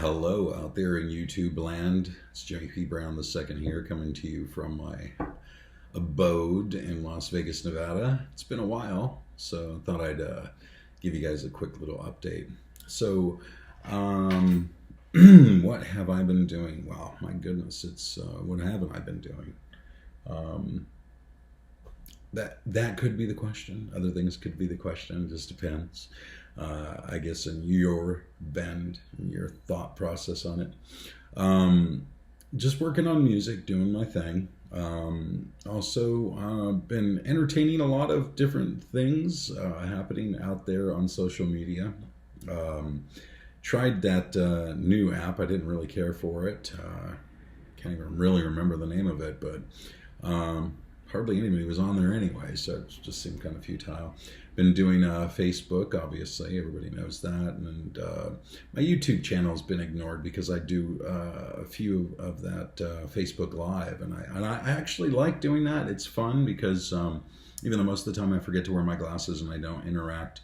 Hello out there in YouTube land. It's Jimmy P. Brown II here, coming to you from my abode in Las Vegas, Nevada. It's been a while, so I thought I'd give you guys a quick little update. So, what have I been doing? Well, my goodness, it's what haven't I been doing? That could be the question. Other things could be the question. It just depends. I guess in your bend, your thought process on it. Just working on music, doing my thing. Also, been entertaining a lot of different things happening out there on social media. Tried that new app. I didn't really care for it. Can't even really remember the name of it, but hardly anybody was on there anyway, so it just seemed kind of futile. Been doing Facebook, obviously, everybody knows that, and my YouTube channel's been ignored because I do a few of that Facebook Live, and I actually like doing that. It's fun because even though most of the time I forget to wear my glasses and I don't interact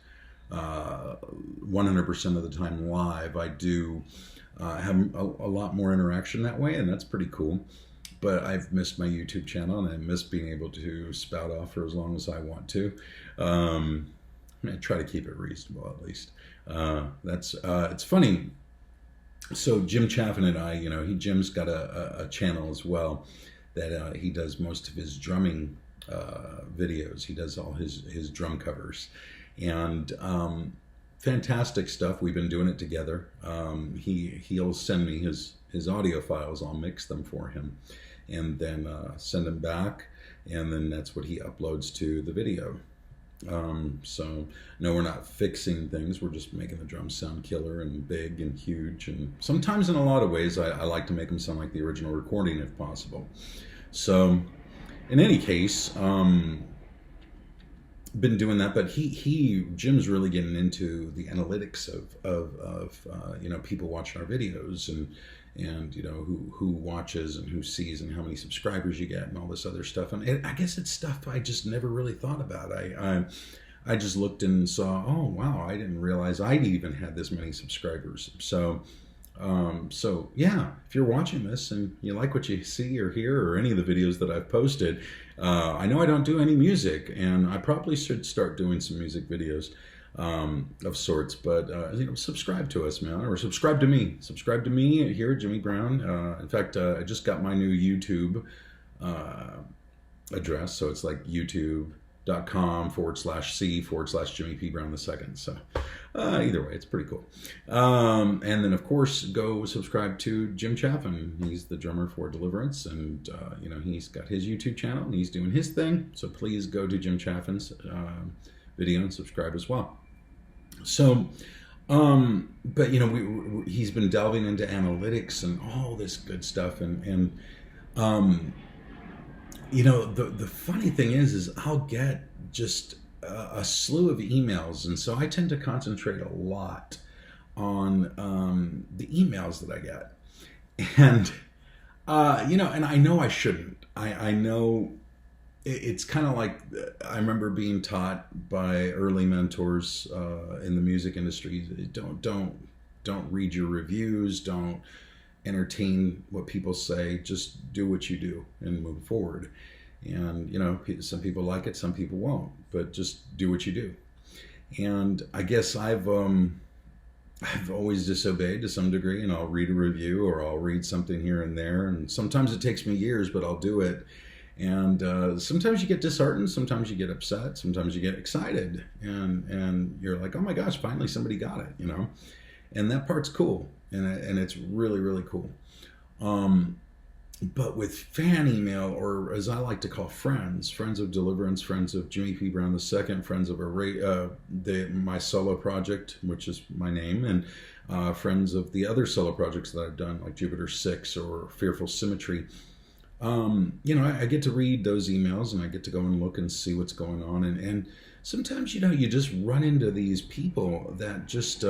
100% of the time live, I do have a lot more interaction that way, and that's pretty cool. But I've missed my YouTube channel, and I miss being able to spout off for as long as I want to. I try to keep it reasonable, at least. It's funny. So Jim Chaffin and I, Jim's got a channel as well that he does most of his drumming videos. He does all his drum covers, and fantastic stuff. We've been doing it together. He'll send me his audio files. I'll mix them for him, and then send them back, and then that's what he uploads to the video. So no, we're not fixing things. We're just making the drums sound killer and big and huge, and sometimes in a lot of ways I like to make them sound like the original recording if possible. So in any case, been doing that, but Jim's really getting into the analytics of people watching our videos, and who watches and who sees and how many subscribers you get and all this other stuff. And I guess it's stuff I just never really thought about. I just looked and saw, oh wow, I didn't realize I even had this many subscribers. So yeah, if you're watching this and you like what you see or hear or any of the videos that I've posted, I know I don't do any music, and I probably should start doing some music videos of sorts, but subscribe to us, man, or subscribe to me. Subscribe to me here, Jimmy Brown. In fact, I just got my new YouTube address, so it's like youtube.com/C/Jimmy P. Brown II. So either way, it's pretty cool. And then, of course, go subscribe to Jim Chaffin. He's the drummer for Deliverance, and he's got his YouTube channel, and he's doing his thing. So please go to Jim Chaffin's video and subscribe as well. So, but he's been delving into analytics and all this good stuff, and the funny thing is I'll get just a slew of emails, and so I tend to concentrate a lot on the emails that I get, and and I know I shouldn't. I know. It's kind of like I remember being taught by early mentors in the music industry. Don't read your reviews. Don't entertain what people say. Just do what you do and move forward. And some people like it, some people won't. But just do what you do. And I guess I've always disobeyed to some degree, and I'll read a review or I'll read something here and there. And sometimes it takes me years, but I'll do it. And sometimes you get disheartened, sometimes you get upset, sometimes you get excited, and you're like, oh my gosh, finally somebody got it, and that part's cool, and it's really, really cool. But with fan email, or as I like to call friends of Deliverance, friends of Jimmy P. Brown II, friends of my solo project, which is my name, and friends of the other solo projects that I've done, like Jupiter 6 or Fearful Symmetry. I get to read those emails, and I get to go and look and see what's going on. And sometimes, you just run into these people that just,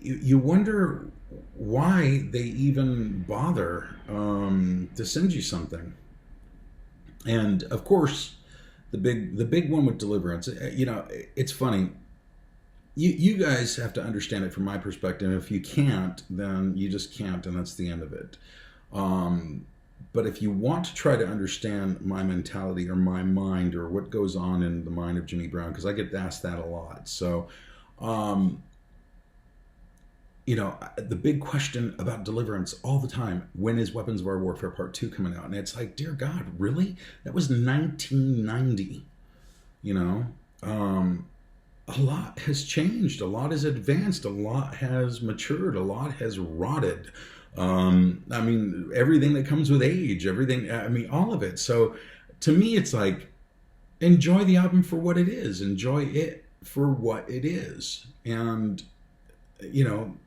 you wonder why they even bother to send you something. And of course, the big one with Deliverance, it's funny. you guys have to understand it from my perspective. If you can't, then you just can't, and that's the end of it. Um, but if you want to try to understand my mentality or my mind or what goes on in the mind of Jimmy Brown, because I get asked that a lot. So, um, the big question about Deliverance all the time: when is Weapons of Our Warfare Part Two coming out? And it's like, dear God, really? That was 1990. You know, um, a lot has changed, a lot has advanced, a lot has matured, a lot has rotted. I mean, everything that comes with age, everything, I mean, all of it. So to me, it's like, enjoy the album for what it is, enjoy it for what it is. And,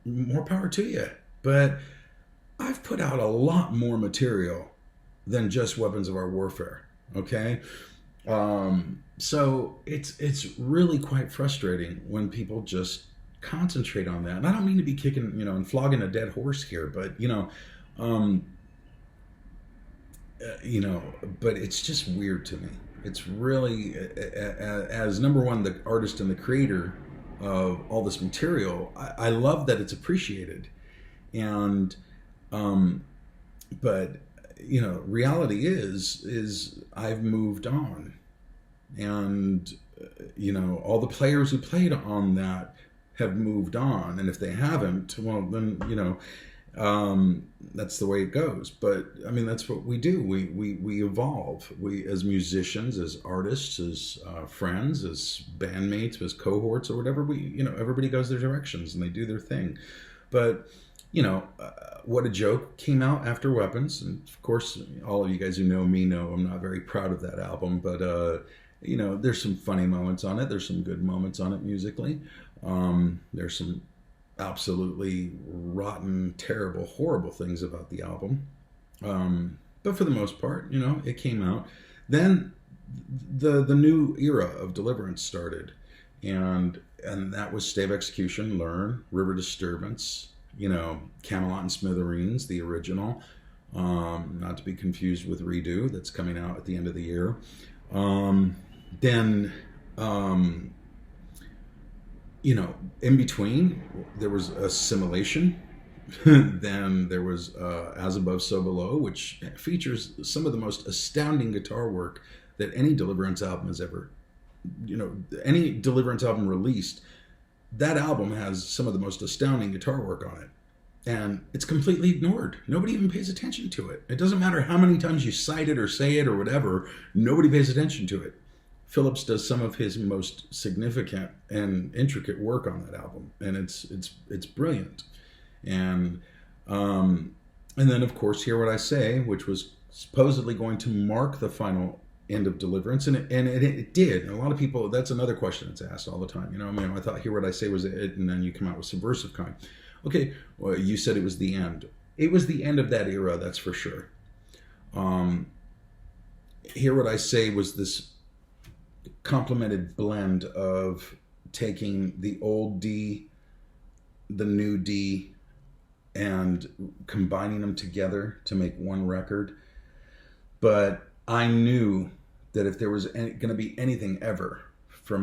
more power to you. But I've put out a lot more material than just Weapons of Our Warfare. Okay. So it's really quite frustrating when people just concentrate on that. And I don't mean to be kicking, and flogging a dead horse here, but um, but it's just weird to me. It's really, as number one, the artist and the creator of all this material, I love that it's appreciated, and but reality is I've moved on, and all the players who played on that have moved on, and if they haven't, well, then that's the way it goes. But I mean, that's what we do. We evolve. We, as musicians, as artists, as friends, as bandmates, as cohorts, or whatever. Everybody goes their directions and they do their thing. But What a Joke came out after Weapons, and of course, all of you guys who know me know I'm not very proud of that album. But there's some funny moments on it. There's some good moments on it musically. There's some absolutely rotten, terrible, horrible things about the album. But for the most part, it came out. Then the new era of Deliverance started, and that was Stave Execution, Learn, River Disturbance, Camelot and Smithereens, the original, not to be confused with Redo, that's coming out at the end of the year. Then in between, there was Assimilation. Then there was As Above, So Below, which features some of the most astounding guitar work that any Deliverance album has ever, any Deliverance album released. That album has some of the most astounding guitar work on it. And it's completely ignored. Nobody even pays attention to it. It doesn't matter how many times you cite it or say it or whatever, nobody pays attention to it. Phillips does some of his most significant and intricate work on that album, and it's brilliant. And then of course, Hear What I Say, which was supposedly going to mark the final end of Deliverance, and it did. And a lot of people, that's another question that's asked all the time. I thought Hear What I Say was it, and then you come out with Subversive Kind. Okay, well, you said it was the end. It was the end of that era, that's for sure. Hear What I Say was this complemented blend of taking the old D, the new D, and combining them together to make one record. But I knew that if there was going to be anything ever to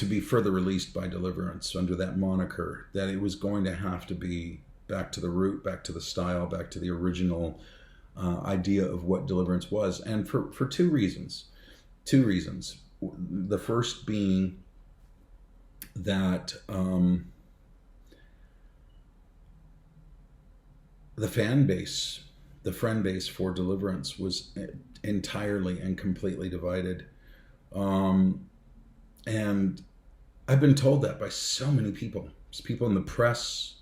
be further released by Deliverance under that moniker, that it was going to have to be back to the root, back to the style, back to the original idea of what Deliverance was. And for two reasons. The first being that the fan base, the friend base for Deliverance was entirely and completely divided. And I've been told that by so many people in the press,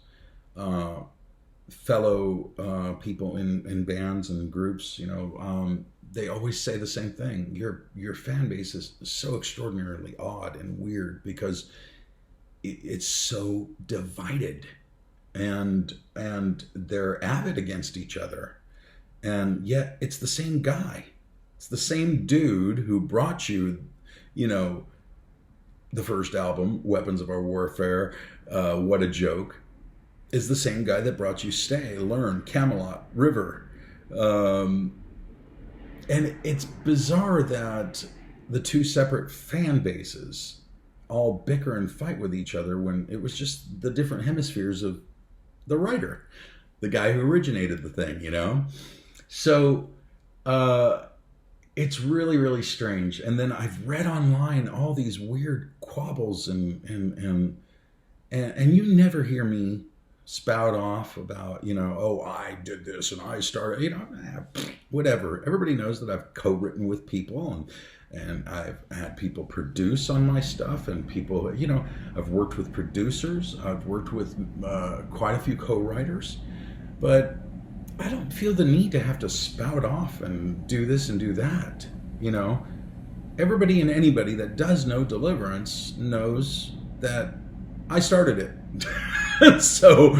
fellow people in bands and groups. They always say the same thing. Your fan base is so extraordinarily odd and weird because it's so divided, and they're avid against each other, and yet it's the same guy. It's the same dude who brought you, the first album, Weapons of Our Warfare, What a Joke, is the same guy that brought you Stay, Learn, Camelot, River. And it's bizarre that the two separate fan bases all bicker and fight with each other when it was just the different hemispheres of the writer, the guy who originated the thing, you know? So it's really, really strange. And then I've read online all these weird quabbles and you never hear me spout off about, you know, oh, I did this and I started, you know, whatever. Everybody knows that I've co-written with people and I've had people produce on my stuff, and people, you know, I've worked with producers, I've worked with quite a few co-writers, but I don't feel the need to have to spout off and do this and do that, you know. Everybody and anybody that does know Deliverance knows that I started it. So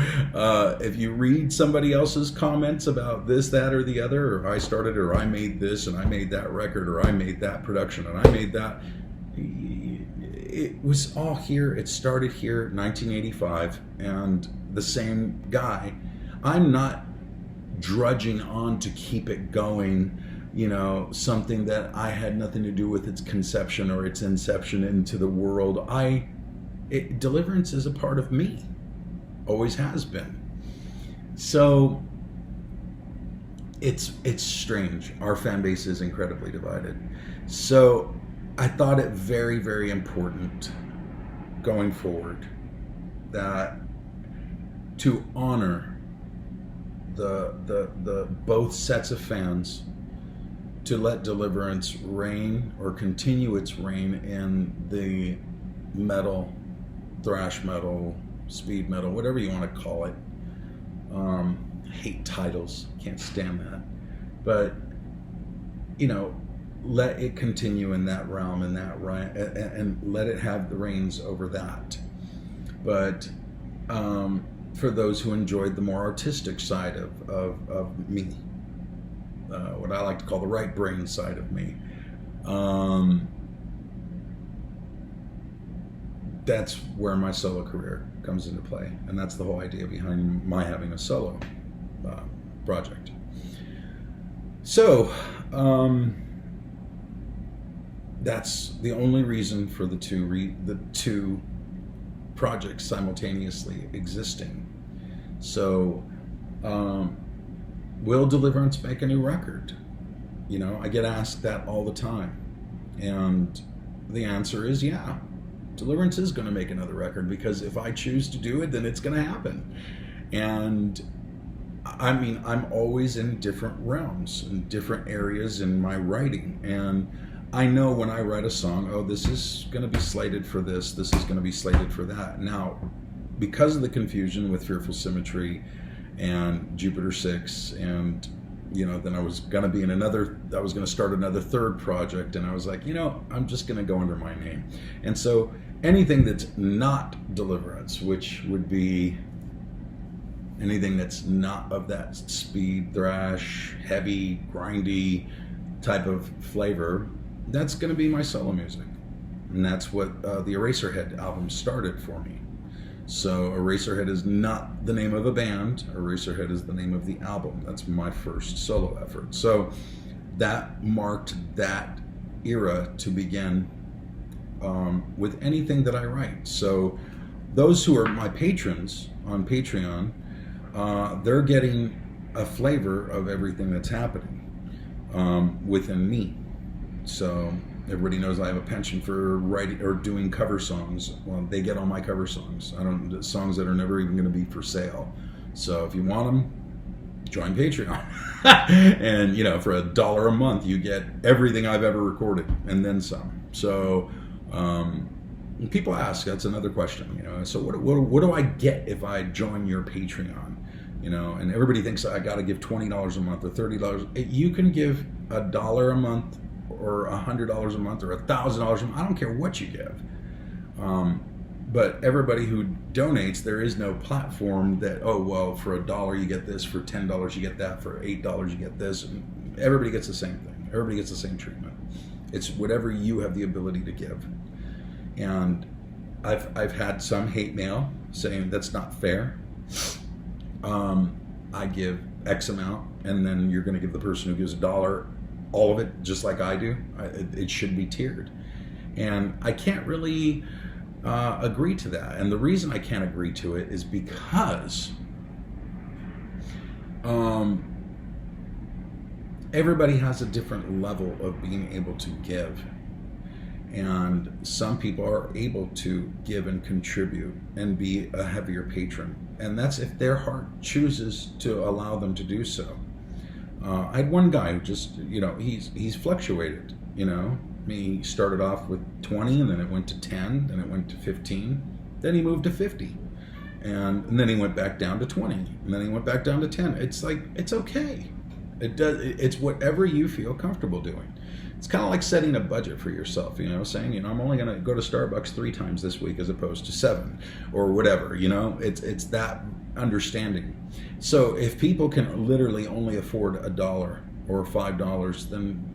if you read somebody else's comments about this, that, or the other, or I started, or I made this, and I made that record, or I made that production, and I made that, it was all here. It started here, 1985, and the same guy. I'm not drudging on to keep it going, you know, something that I had nothing to do with its conception or its inception into the world. Deliverance is a part of me. Always has been. So it's strange. Our fan base is incredibly divided. So I thought it very, very important going forward that to honor the both sets of fans, to let Deliverance reign or continue its reign in the metal, thrash metal, speed metal, whatever you want to call it. Hate titles, can't stand that. But, you know, let it continue in that realm, and let it have the reins over that. But for those who enjoyed the more artistic side of me, what I like to call the right brain side of me, that's where my solo career comes into play, and that's the whole idea behind my having a solo project. So that's the only reason for the two projects simultaneously existing. So will Deliverance make a new record? You know, I get asked that all the time, and the answer is yeah. Deliverance is going to make another record, because if I choose to do it, then it's going to happen. And I mean, I'm always in different realms and different areas in my writing, and I know when I write a song, oh, this is going to be slated for this is going to be slated for that. Now, because of the confusion with Fearful Symmetry and Jupiter 6, and you know, then I was going to start another third project, and I was like, you know, I'm just going to go under my name. And so anything that's not Deliverance, which would be anything that's not of that speed, thrash, heavy, grindy type of flavor, that's going to be my solo music. And that's what the Eraserhead album started for me. So Eraserhead is not the name of a band. Eraserhead is the name of the album. That's my first solo effort. So that marked that era to begin with anything that I write. So those who are my patrons on Patreon, they're getting a flavor of everything that's happening within me. So everybody knows I have a penchant for writing or doing cover songs. Well, they get all my cover songs. Songs that are never even going to be for sale. So if you want them, join Patreon. And, you know, for $1 a month, you get everything I've ever recorded and then some. So people ask, that's another question, you know, so what do I get if I join your Patreon? You know, and everybody thinks I got to give $20 a month or $30. You can give $1 a month or $100 a month or $1,000 a month. I don't care what you give. But everybody who donates, there is no platform that, oh, well, for $1 you get this, for $10 you get that, for $8 you get this. And everybody gets the same thing. Everybody gets the same treatment. It's whatever you have the ability to give. And I've had some hate mail saying that's not fair. I give X amount, and then you're going to give the person who gives $1 all of it, just like I do. It should be tiered. And I can't really agree to that. And the reason I can't agree to it is because everybody has a different level of being able to give. And some people are able to give and contribute and be a heavier patron. And that's if their heart chooses to allow them to do so. I had one guy who just, he's fluctuated, He started off with 20, and then it went to 10, then it went to 15, then he moved to 50. And then he went back down to 20, and then he went back down to 10. It's like, it's okay. It's whatever you feel comfortable doing. It's kind of like setting a budget for yourself, saying, I'm only going to go to Starbucks 3 times this week as opposed to 7 or whatever, it's that understanding. So if people can literally only afford $1 or $5, then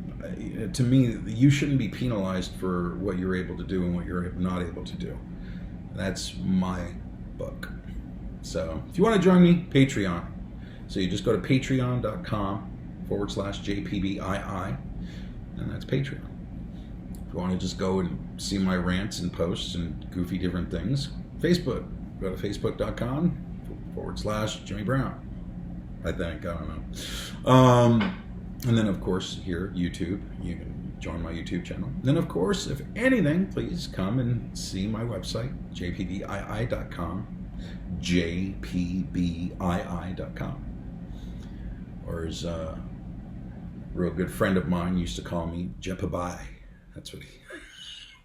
to me, you shouldn't be penalized for what you're able to do and what you're not able to do. That's my book. So if you want to join me, Patreon. So you just go to patreon.com/JPBII. And that's Patreon. If you want to just go and see my rants and posts and goofy different things, Facebook. Go to facebook.com/Jimmy Brown. I think. I don't know. And then, of course, here, YouTube. You can join my YouTube channel. And then, of course, if anything, please come and see my website, jpbii.com. jpbii.com. Or as real good friend of mine used to call me Jepabai. That's what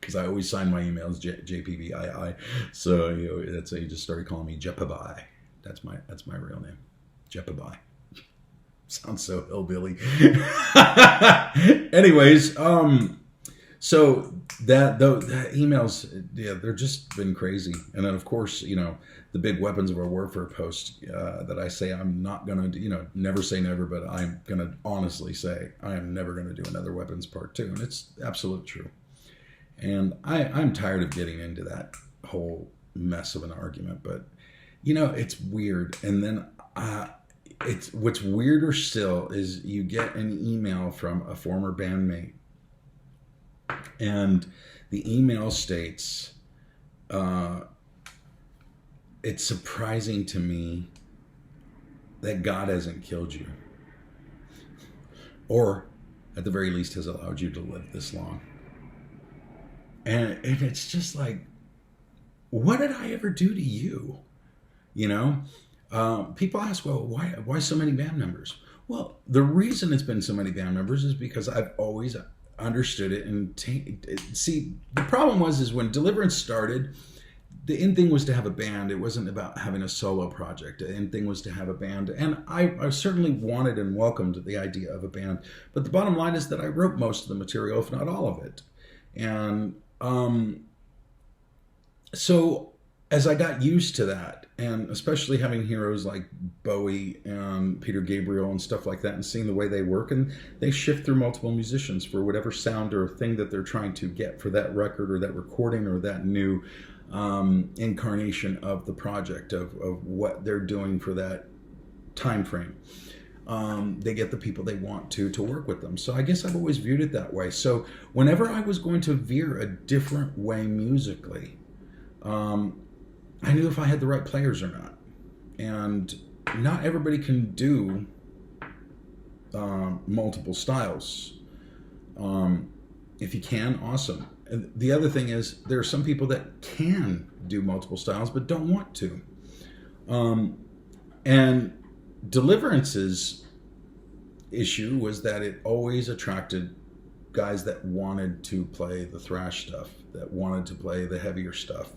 because I always sign my emails JPBII. So that's why he just started calling me Jepabai. That's my real name, Jepabai. Sounds so hillbilly. Anyways, so that emails, they're just been crazy. And then of course, the big weapons of our warfare post that I say I'm not gonna, never say never, but I'm gonna honestly say I am never gonna do another weapons part 2, and it's absolute true. And I'm tired of getting into that whole mess of an argument, but it's weird. And then it's what's weirder still is you get an email from a former bandmate. And the email states, it's surprising to me that God hasn't killed you. Or, at the very least, has allowed you to live this long. And it's just like, what did I ever do to you? People ask, well, why so many band members? Well, the reason it's been so many band members is because I've always understood it and see, the problem is when Deliverance started, the end thing was to have a band. It wasn't about having a solo project. The end thing was to have a band, and I certainly wanted and welcomed the idea of a band, but the bottom line is that I wrote most of the material, if not all of it. And so as I got used to that, and especially having heroes like Bowie and Peter Gabriel and stuff like that, and seeing the way they work, and they shift through multiple musicians for whatever sound or thing that they're trying to get for that record or that recording or that new incarnation of the project of what they're doing for that time frame. They get the people they want to work with them. So I guess I've always viewed it that way. So whenever I was going to veer a different way musically, I knew if I had the right players or not. And not everybody can do multiple styles. If you can, awesome. And the other thing is there are some people that can do multiple styles but don't want to. And Deliverance's issue was that it always attracted guys that wanted to play the thrash stuff, that wanted to play the heavier stuff.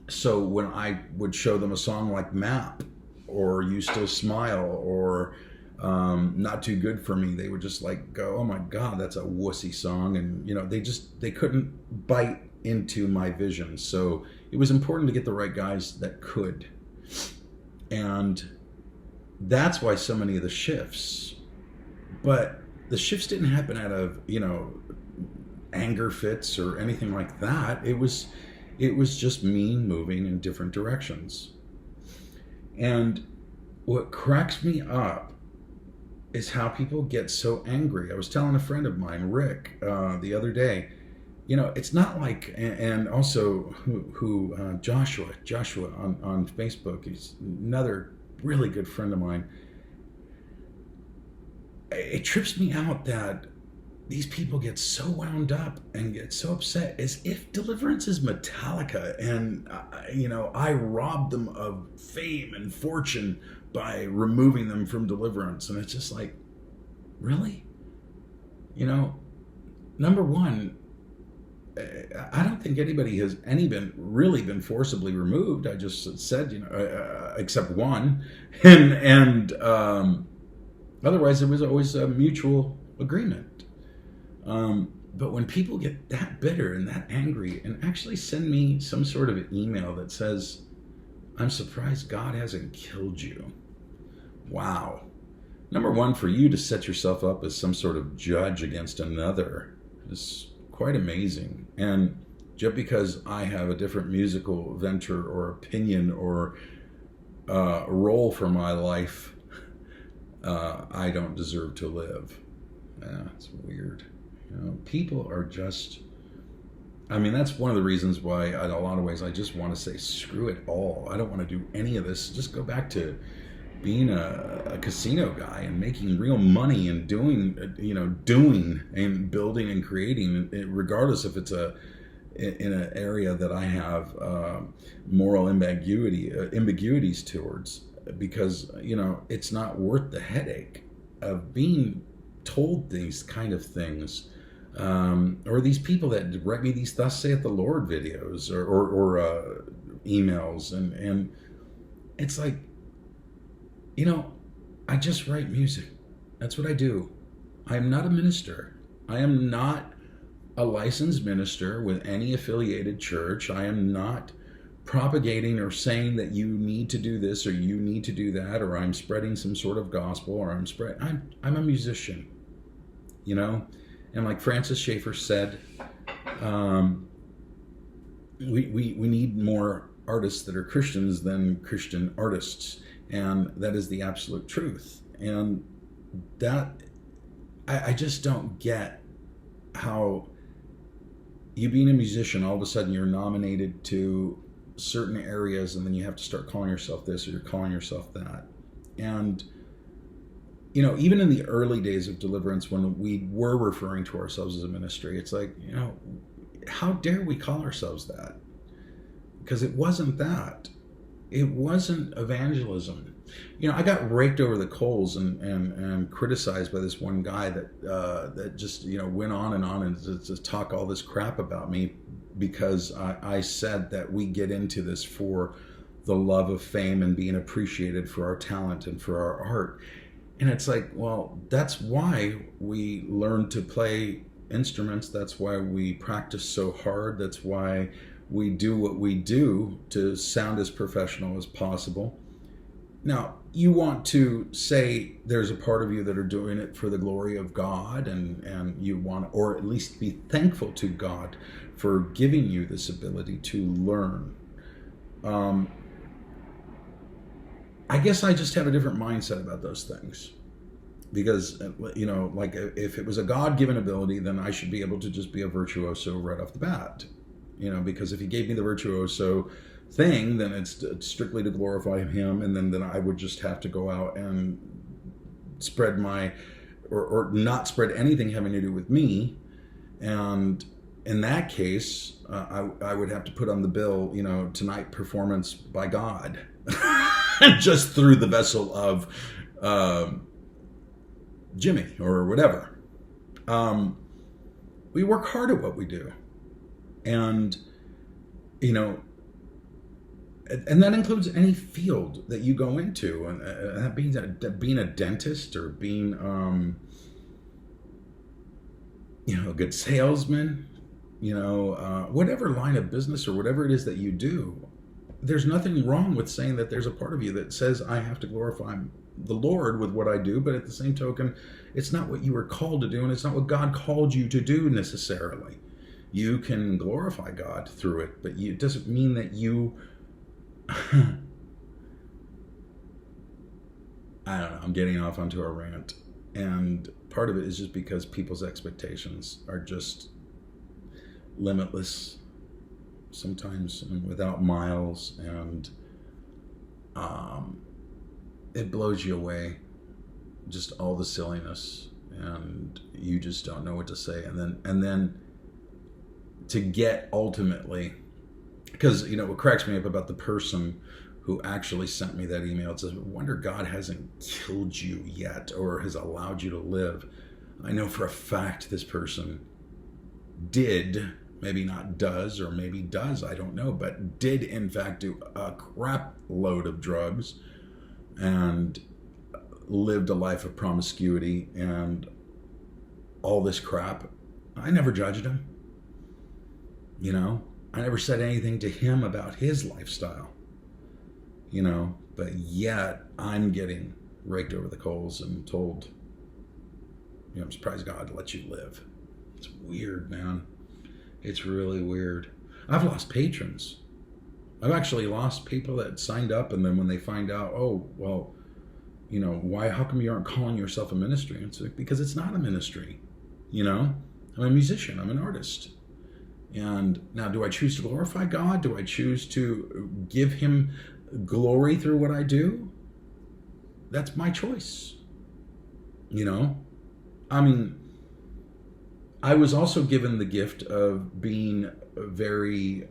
So when I would show them a song like Map or You Still Smile or Not Too Good For Me, they would just like go, oh my God, that's a wussy song. And they couldn't bite into my vision. So it was important to get the right guys that could. And that's why so many of the shifts, but the shifts didn't happen out of, anger fits or anything like that. It was just me moving in different directions. And what cracks me up is how people get so angry. I was telling a friend of mine, Rick, the other day, It's not like, and also Joshua on Facebook, he's another really good friend of mine. It trips me out that these people get so wound up and get so upset as if Deliverance is Metallica, and I robbed them of fame and fortune by removing them from Deliverance. And it's just like, really? Number one, I don't think anybody has really been forcibly removed. I just said, except one, and otherwise it was always a mutual agreement. But when people get that bitter and that angry and actually send me some sort of email that says, "I'm surprised God hasn't killed you." Wow. Number one, for you to set yourself up as some sort of judge against another is quite amazing. And just because I have a different musical venture or opinion or role for my life, I don't deserve to live. Yeah, it's weird. People are just, that's one of the reasons why, in a lot of ways, I just want to say, screw it all. I don't want to do any of this. Just go back to being a casino guy and making real money and doing and building and creating, regardless if it's in an area that I have moral ambiguities towards, because it's not worth the headache of being told these kind of things, or these people that write me these "Thus saith the Lord" videos or emails, and it's like, I just write music. That's what I do. I am not a minister. I am not a licensed minister with any affiliated church. I am not propagating or saying that you need to do this or you need to do that, or I'm spreading some sort of gospel, or I'm a musician, and like Francis Schaeffer said, we need more artists that are Christians than Christian artists. And that is the absolute truth. And that, I just don't get how you being a musician, all of a sudden you're nominated to certain areas and then you have to start calling yourself this or you're calling yourself that. And, even in the early days of Deliverance, when we were referring to ourselves as a ministry, it's like, how dare we call ourselves that? Because it wasn't that. It wasn't evangelism. I got raked over the coals and criticized by this one guy that just went on and just talk all this crap about me because I said that we get into this for the love of fame and being appreciated for our talent and for our art. And it's like, well, that's why we learn to play instruments. That's why we practice so hard. That's why we do what we do to sound as professional as possible. Now, you want to say there's a part of you that are doing it for the glory of God, and you want, or at least be thankful to God for giving you this ability to learn. I guess I just have a different mindset about those things. Because, like if it was a God-given ability, then I should be able to just be a virtuoso right off the bat. Because if he gave me the virtuoso thing, then it's strictly to glorify him, and then I would just have to go out and spread or not spread anything having to do with me. And in that case, I would have to put on the bill, tonight performance by God, just through the vessel of Jimmy or whatever. We work hard at what we do. And, and that includes any field that you go into. And that means being a dentist or being, a good salesman, whatever line of business or whatever it is that you do, there's nothing wrong with saying that there's a part of you that says, I have to glorify the Lord with what I do. But at the same token, it's not what you were called to do, and it's not what God called you to do necessarily. You can glorify God through it, but it doesn't mean that you... I don't know, I'm getting off onto a rant. And part of it is just because people's expectations are just limitless sometimes and without miles, and it blows you away, just all the silliness, and you just don't know what to say. And then to get ultimately, because what cracks me up about the person who actually sent me that email, it says, I wonder God hasn't killed you yet or has allowed you to live. I know for a fact this person did, maybe not does, or maybe does, I don't know, but did in fact do a crap load of drugs and lived a life of promiscuity and all this crap. I never judged him. I never said anything to him about his lifestyle. But yet I'm getting raked over the coals and told, I'm surprised God let you live. It's weird, man. It's really weird. I've lost patrons. I've actually lost people that signed up, and then when they find out, oh, well, why, how come you aren't calling yourself a ministry? It's like, because it's not a ministry. I'm a musician. I'm an artist. And now, do I choose to glorify God? Do I choose to give him glory through what I do? That's my choice. I was also given the gift of being very,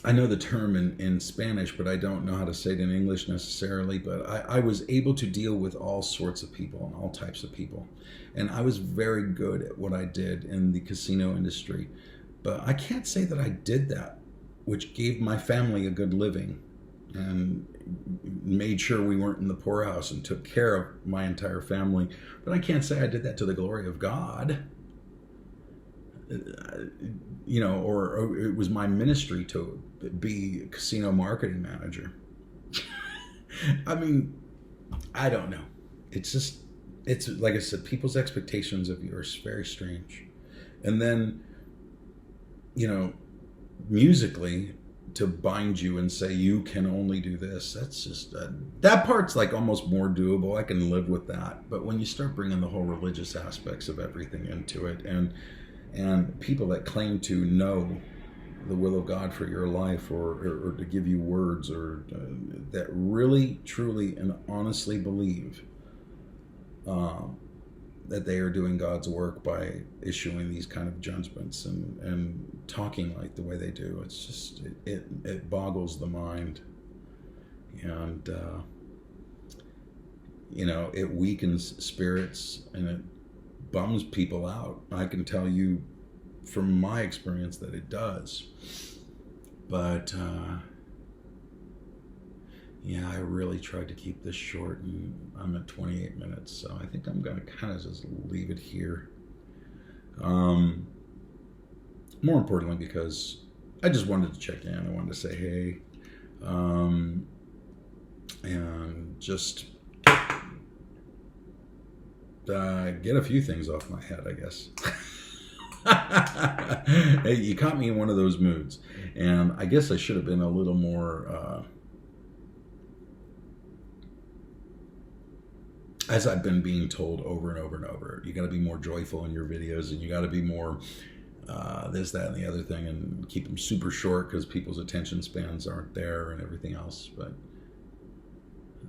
I know the term in Spanish, but I don't know how to say it in English necessarily, but I was able to deal with all sorts of people and all types of people. And I was very good at what I did in the casino industry. But I can't say that I did that, which gave my family a good living and made sure we weren't in the poorhouse and took care of my entire family. But I can't say I did that to the glory of God. Or it was my ministry to be a casino marketing manager. I don't know. It's like I said, people's expectations of you are very strange. And then, musically, to bind you and say you can only do this, that's just that part's like almost more doable. I can live with that. But when you start bringing the whole religious aspects of everything into it, and people that claim to know the will of God for your life, or to give you words, or that really, truly, and honestly believe that they are doing God's work by issuing these kind of judgments and talking like the way they do, it's just, it boggles the mind. And, it weakens spirits and it bums people out. I can tell you from my experience that it does. But I really tried to keep this short, and I'm at 28 minutes, so I think I'm going to kind of just leave it here. More importantly, because I just wanted to check in. I wanted to say hey, and just get a few things off my head, I guess. Hey, you caught me in one of those moods, and I guess I should have been a little more, as I've been being told over and over and over, you got to be more joyful in your videos, and you got to be more this, that, and the other thing, and keep them super short because people's attention spans aren't there and everything else. But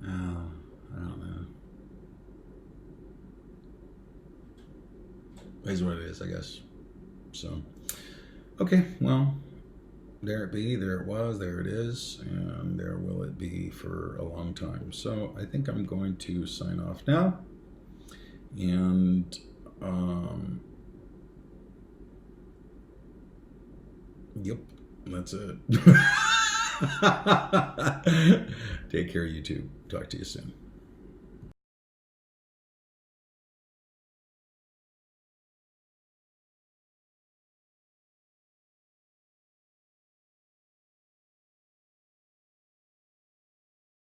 I don't know. It is what it is, I guess. So, okay, well, there it be, there it was, there it is, and there will it be for a long time. So I think I'm going to sign off now, and yep, that's it. Take care, YouTube. Talk to you soon.